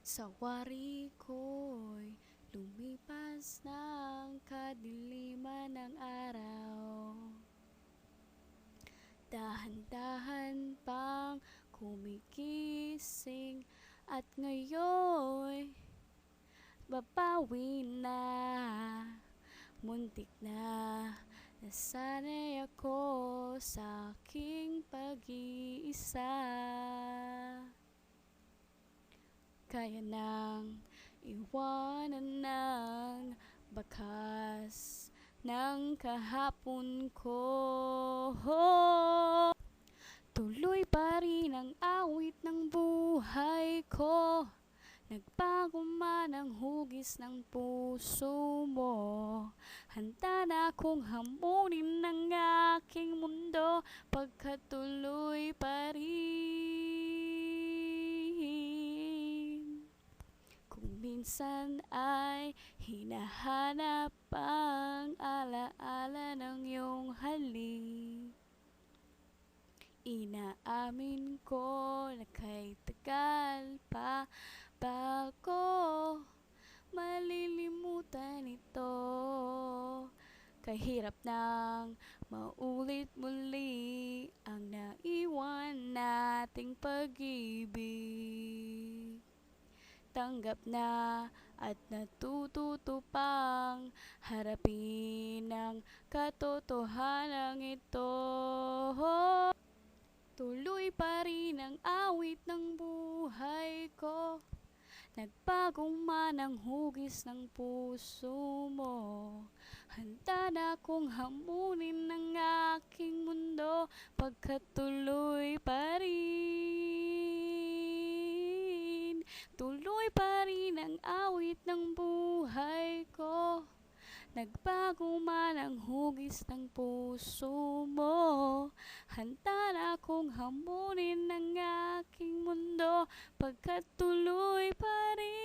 Sa wari ko'y lumipas ng kadiliman ng araw. Dahan-dahan pang kumigising at ngayon babawi na. Muntik na nasanay ako sa aking pag-iisa. Kaya nang iwanan ng bakas ng kahapon ko. Tuloy pa rin ang awit ng buhay ko. Nagbago man ang hugis ng puso mo. Handa na akong hamunin ng aking mundo, pagkat tuloy pa rin. Kung minsan ay hinahanap ang alaala ng iyong halik, inaamin ko na kay tagal pa bago malilimutan ito. Kahirap nang maulit muli ang naiwan nating pag-ibig. Tanggap na at natututo pang harapin ang katotohanan ito. Tuloy pa rin ang awit ng buhay ko. Nagbago man ang hugis ng puso mo. Handa na akong hamunin ng aking mundo, pagkat tuloy pa rin. Tuloy pa rin ang awit ng buhay ko. Nagbago man ang hugis ng puso mo. Handa na akong hamunin ng aking mundo, pagkat tuloy pa rin.